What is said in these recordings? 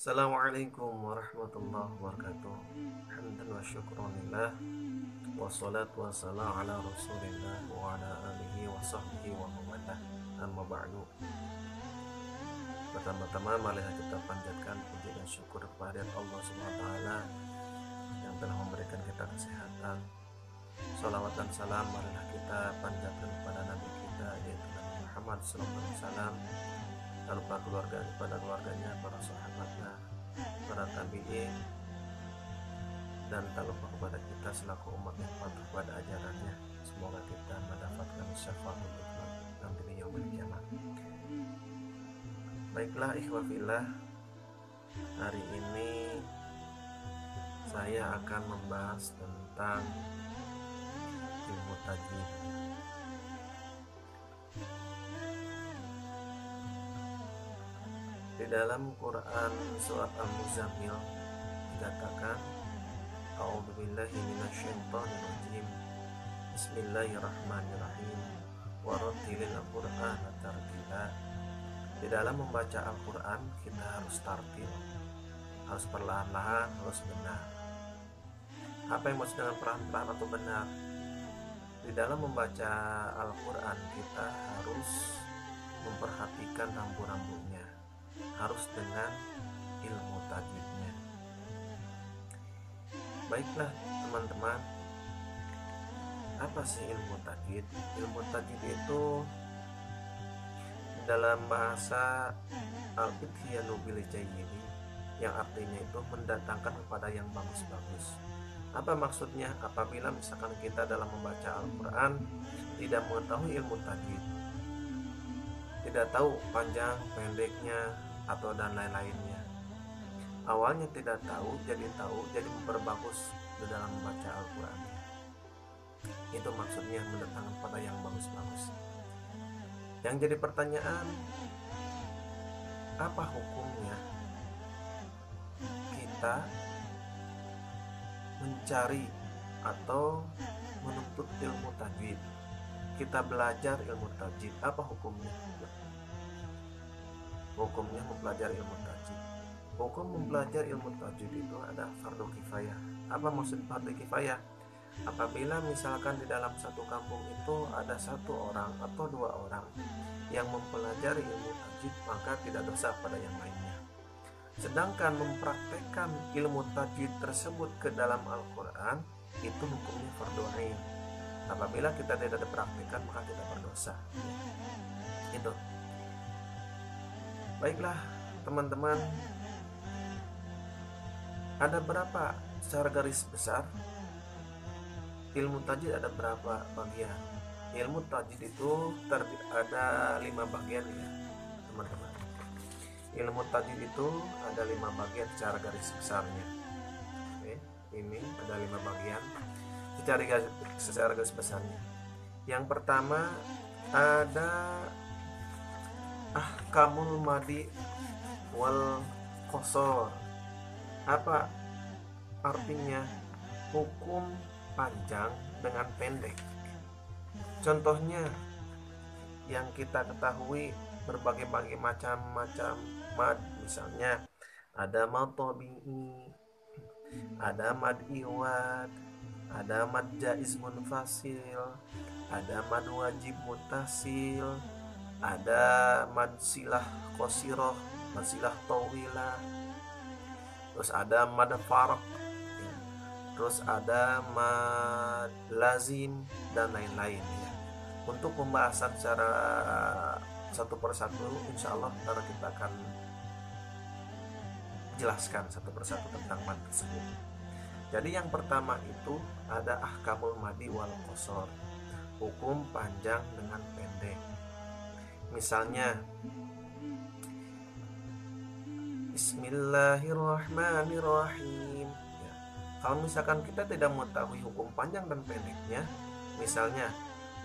Assalamualaikum warahmatullahi wabarakatuh. Hamdan wa syukranillah. Wassalatu wassalamu ala rasulillah wa ala alihi wa sahbihi wa mawalah. Amma ba'du. Pertama-tama marilah kita panjatkan puji dan syukur kepada Allah Subhanahu wa taala yang telah memberikan kita kesehatan. Salawat dan salam marilah kita panjatkan kepada nabi kita yaitu Nabi Muhammad sallallahu alaihi wasallam, tak lupa keluarganya, para sahabatnya, para tabi'in, dan tak lupa kepada kita selaku umat yang patuh pada ajarannya. Semoga kita mendapatkan syafaat untuk nanti di yaumil kiamat. Baiklah ikhwah fillah, hari ini saya akan membahas tentang ilmu tajwid. Di dalam Quran surat Al-Muzammil dikatakan, A'udzubillahi minasyaitonirrajim. Bismillahirrahmanirrahim. Warattilil Qur'ana tartila. Di dalam membaca Al-Quran kita harus tartil, harus perlahan-lahan, harus benar. Apa yang maksud dengan perlahan-lahan atau benar? Di dalam membaca Al-Quran kita harus memperhatikan rambu-rambunya, harus dengan ilmu tajwidnya. Baiklah teman-teman, apa sih ilmu tajwid? Ilmu tajwid itu dalam bahasa al-idhiyanu bil jayyidi, yang artinya itu mendatangkan kepada yang bagus-bagus. Apa maksudnya? Apabila misalkan kita dalam membaca Al-Quran tidak mengetahui ilmu tajwid, tidak tahu panjang pendeknya atau dan lain-lainnya, awalnya tidak tahu, jadi memperbagus di dalam membaca Al-Quran. Itu maksudnya mendatangkan pada yang bagus-bagus. Yang jadi pertanyaan, apa hukumnya kita mencari atau menuntut ilmu tajwid? Kita belajar ilmu tajwid, apa hukumnya? Hukumnya mempelajari ilmu tajwid. Hukum mempelajari ilmu tajwid itu ada fardu kifayah. Apa maksud fardu kifayah? Apabila misalkan di dalam satu kampung itu ada satu orang atau dua orang yang mempelajari ilmu tajwid, maka tidak dosa pada yang lainnya. Sedangkan mempraktekkan ilmu tajwid tersebut ke dalam Al-Quran, itu hukumnya fardu ain. Apabila kita tidak dipraktikkan, maka kita berdosa. Itu. Baiklah teman-teman, ada berapa secara garis besar ilmu tajwid? Ada berapa bagian? Ilmu tajwid itu ada 5 bagian ya teman-teman. Ilmu tajwid itu ada 5 bagian secara garis besarnya. Oke, ini ada 5 bagian secara garis besarnya. Yang pertama ada ahkamul madi wal qasar. Apa artinya? Hukum panjang dengan pendek. Contohnya yang kita ketahui berbagai macam mad, misalnya ada mad tabi'i, ada mad iwad, ada mad jaiz munfasil, ada mad wajib muttasil, ada mad silah qasirah, mad silah tawilah, terus ada mad farq, terus ada mad lazim dan lain-lain ya. Untuk pembahasan secara satu persatu, insya Allah ntar kita akan jelaskan satu persatu tentang mad tersebut. Jadi yang pertama itu ada ahkamul madi wal qasar, hukum panjang dengan pendek. Misalnya Bismillahirrahmanirrahim. Kalau misalkan kita tidak mengetahui hukum panjang dan pendeknya, misalnya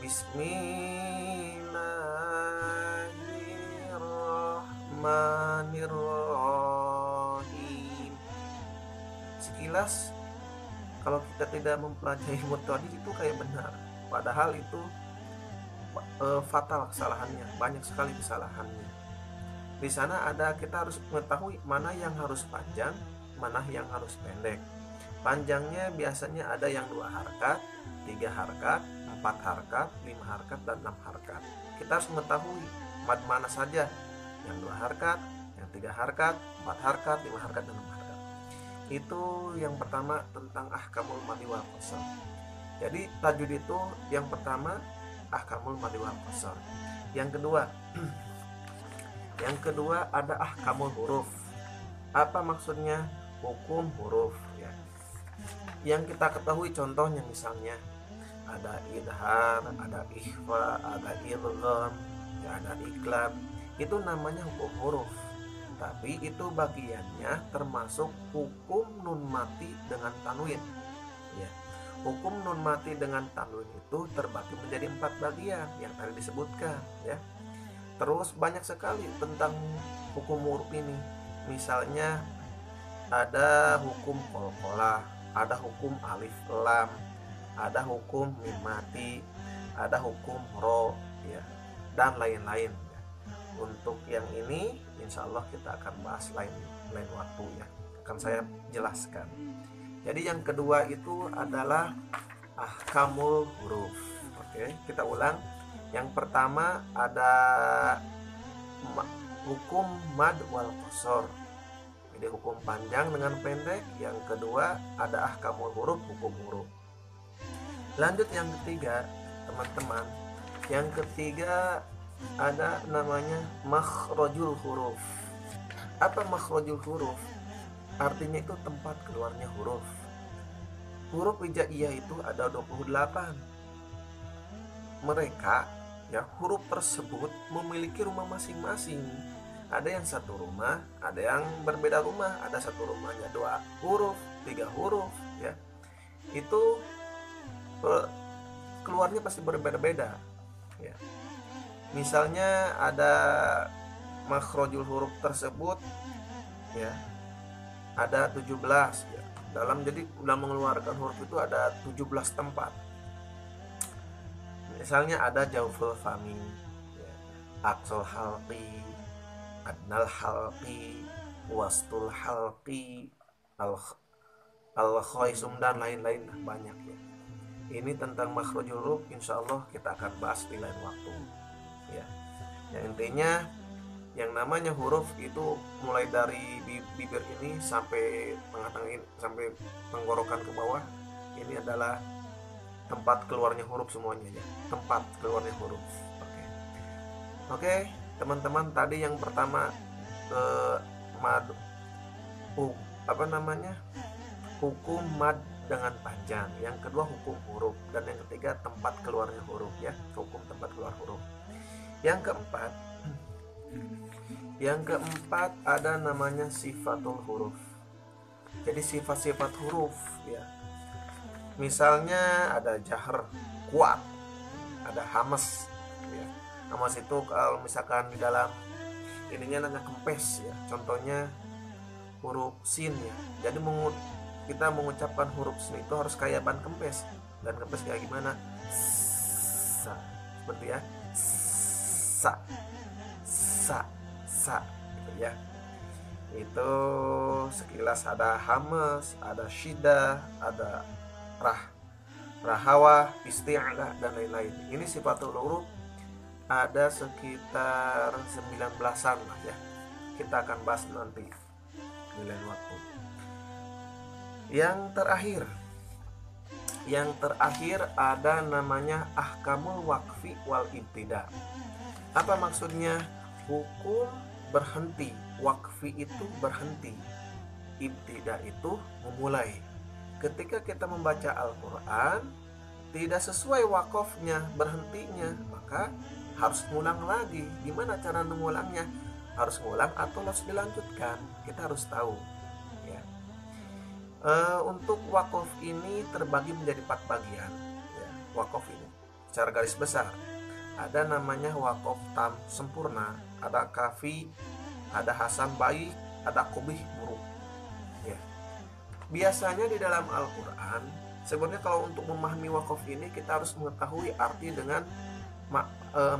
Bismillahirrahmanirrahim, sekilas kalau kita tidak mempelajari ilmu tajwid itu kayak benar, padahal itu fatal kesalahannya, banyak sekali kesalahannya. Di sana kita harus mengetahui mana yang harus panjang, mana yang harus pendek. Panjangnya biasanya ada yang 2 harkat, 3 harkat, 4 harkat, 5 harkat, dan 6 harkat. Kita harus mengetahui mad mana saja yang 2 harkat, yang 3 harkat, 4 harkat, 5 harkat, dan 6 harkat. Itu yang pertama tentang ahkamul madi wal qasar. Jadi tajwid itu yang pertama ahkamul madi wal qasar. Yang kedua ada ahkamul huruf. Apa maksudnya? Hukum huruf ya. Yang kita ketahui contohnya misalnya ada idhar, ada ikhfa, ada idgham, ya, ada iklab. Itu namanya hukum huruf. Tapi itu bagiannya termasuk hukum nun mati dengan tanwin. Ya. Hukum nun mati dengan tanwin itu terbagi menjadi 4 bagian yang tadi disebutkan ya. Terus banyak sekali tentang hukum huruf ini. Misalnya ada hukum qalqalah, ada hukum alif lam, ada hukum mim mati, ada hukum ro ya, dan lain-lain. Untuk yang ini insya Allah kita akan bahas lain waktu ya, akan saya jelaskan. Jadi yang kedua itu adalah ahkamul huruf. Oke, kita ulang. Yang pertama ada hukum mad wal qasar. Jadi hukum panjang dengan pendek. Yang kedua ada ahkamul huruf, hukum huruf. Lanjut yang ketiga teman-teman. Yang ketiga ada namanya makhrajul huruf. Apa makhrajul huruf? Artinya itu tempat keluarnya huruf. Huruf hijaiyah itu ada 28. Mereka ya, huruf tersebut memiliki rumah masing-masing. Ada yang satu rumah, ada yang berbeda rumah. Ada satu rumahnya 2 huruf, 3 huruf ya. Itu keluarnya pasti berbeda-beda ya. Misalnya ada makhrajul huruf tersebut ya, ada 17 ya. Jadi dalam mengeluarkan huruf itu ada 17 tempat. Misalnya ada jauful fami ya, aqsal halqi, adnal halqi, wastul halqi, al-khaisum, dan lain-lain banyak ya. Ini tentang makhrajul huruf insya Allah kita akan bahas di lain waktu ya. Yang intinya yang namanya huruf itu mulai dari bibir ini sampai tengah-tengah ini, sampai tenggorokan ke bawah, ini adalah tempat keluarnya huruf semuanya ya. Tempat keluarnya huruf. Oke, teman-teman, tadi yang pertama hukum mad dengan panjang, yang kedua hukum huruf, dan yang ketiga tempat keluarnya huruf ya, hukum tempat keluar huruf. Yang keempat ada namanya sifatul huruf. Jadi sifat-sifat huruf ya. Misalnya ada jahr kuat, ada hamas ya. Hamas itu kalau misalkan di dalam ininya namanya kempes ya. Contohnya huruf sin ya. Jadi kita mengucapkan huruf sin itu harus kayak ban kempes. Dan kempes kayak gimana? Sa, seperti ya. Sa gitu ya. Itu sekilas ada hamas, ada syidah, ada rahawa, isti'la, dan lain-lain. Ini sifatul huruf ada sekitar 19-an lah ya. Kita akan bahas nanti di lain waktu. Yang terakhir ada namanya ahkamul waqfi wal ibtida. Apa maksudnya? Hukum berhenti. Waqfi itu berhenti, ibtida itu memulai. Ketika kita membaca Al-Quran tidak sesuai wakofnya, berhentinya, maka harus ngulang lagi. Gimana cara mengulangnya? Harus ngulang atau harus dilanjutkan? Kita harus tahu ya. Untuk wakof ini terbagi menjadi 4 bagian ya. Wakof ini secara garis besar ada namanya wakof tam sempurna, ada kafi, ada hasan baik, ada kubih buruk ya. Biasanya di dalam Al-Quran sebenarnya kalau untuk memahami wakof ini kita harus mengetahui arti dengan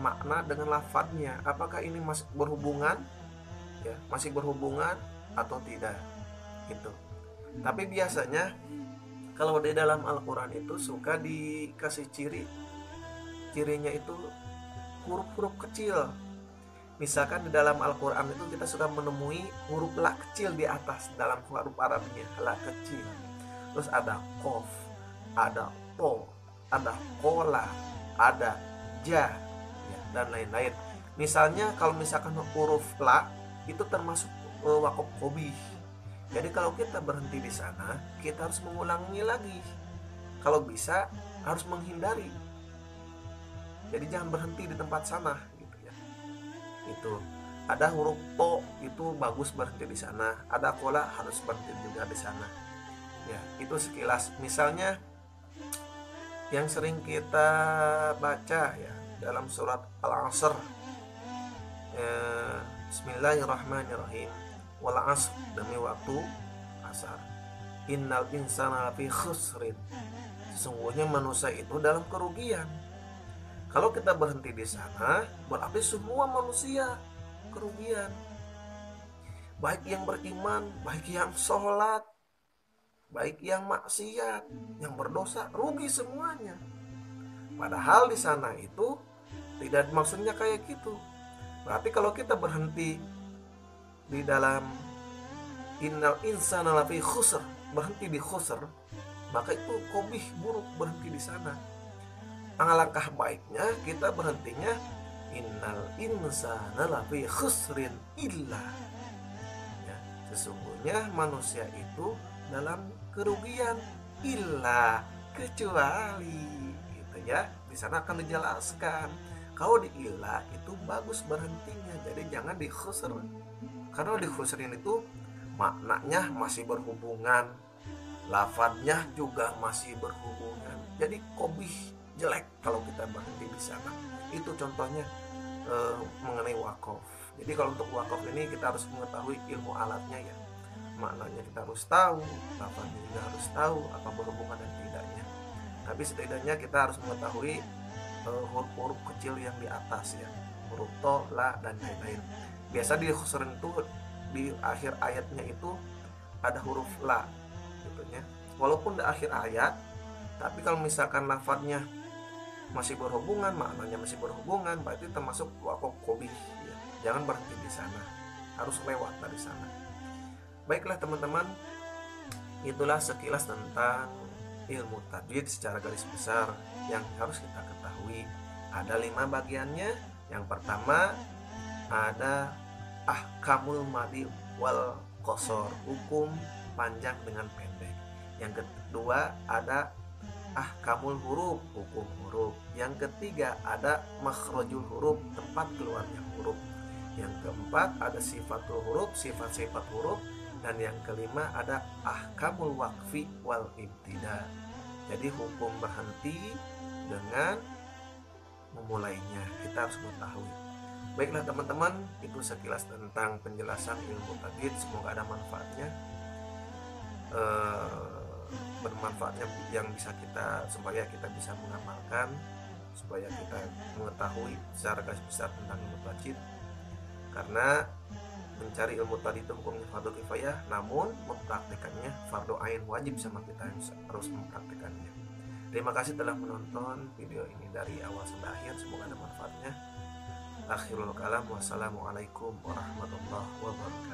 makna dengan lafadznya. Apakah ini masih berhubungan ya, masih berhubungan atau tidak gitu. Tapi biasanya kalau di dalam Al-Quran itu suka dikasih cirinya itu huruf-huruf kecil. Misalkan di dalam Al-Quran itu kita sudah menemui huruf la kecil di atas dalam huruf Arabnya, la kecil. Terus ada kof, ada to, ada kola, ada ja, ya, dan lain-lain. Misalnya kalau misalkan huruf la itu termasuk wakof kobih. Jadi kalau kita berhenti di sana, kita harus mengulangi lagi. Kalau bisa harus menghindari. Jadi jangan berhenti di tempat sana. Itu ada huruf to itu bagus berhenti di sana, ada kola harus berhenti juga di sana. Ya, itu sekilas. Misalnya yang sering kita baca ya dalam surat Al-Asr, Bismillahirrahmanirrahim, wal 'asr, demi waktu asar, innal insana lafi khusrin, sesungguhnya manusia itu dalam kerugian. Kalau kita berhenti di sana, berarti semua manusia kerugian. Baik yang beriman, baik yang sholat, baik yang maksiat, yang berdosa, rugi semuanya. Padahal di sana itu tidak maksudnya kayak gitu. Berarti kalau kita berhenti di dalam innal insana lafi khusr, berhenti di khusr, maka itu kobih, buruk, berhenti di sana. Alangkah baiknya kita berhentinya innal insana lafi khusrin illa, ya, sesungguhnya manusia itu dalam kerugian, illa, kecuali, gitu ya. Di sana akan dijelaskan kalau di illa itu bagus berhentinya, jadi jangan di khusr, karena di khusrin itu maknanya masih berhubungan, lafadznya juga masih berhubungan, jadi kobih, jelek kalau kita berhenti di sana. Itu contohnya mengenai wakaf. Jadi kalau untuk wakaf ini kita harus mengetahui ilmu alatnya ya, maknanya kita harus tahu, lafadznya juga harus tahu apa berhubungan dan tidaknya. Tapi setidaknya kita harus mengetahui huruf-huruf kecil yang di atas ya, huruf to, la, dan lain-lain. Biasa di khusrin itu di akhir ayatnya itu ada huruf la gitu ya, walaupun di akhir ayat. Tapi kalau misalkan lafadznya masih berhubungan, maknanya masih berhubungan, berarti termasuk wakaf kobih ya. Jangan berhenti di sana, harus lewat dari sana. Baiklah teman-teman, itulah sekilas tentang ilmu tajwid secara garis besar yang harus kita ketahui. Ada 5 bagiannya. Yang pertama ada ahkamul madi wal qasar, hukum panjang dengan pendek. Yang kedua ada ahkamul huruf, hukum huruf. Yang ketiga ada makhrajul huruf, tempat keluarnya huruf. Yang keempat ada sifatul huruf, sifat-sifat huruf. Dan yang kelima ada ahkamul waqfi wal ibtida, jadi hukum berhenti dengan memulainya, kita harus mengetahui. Baiklah teman-teman, itu sekilas tentang penjelasan ilmu tajwid. Semoga ada manfaatnya, bermanfaatnya yang bisa kita, supaya kita bisa mengamalkan, supaya kita mengetahui secara garis besar tentang ilmu tajwid. Karena mencari ilmu tadi itu hukumnya fardu kifayah, namun mempraktekannya fardu ain, wajib sama kita harus mempraktekannya. Terima kasih telah menonton video ini dari awal sampai akhir, semoga ada manfaatnya. Akhirul kalam, wassalamualaikum warahmatullahi wabarakatuh.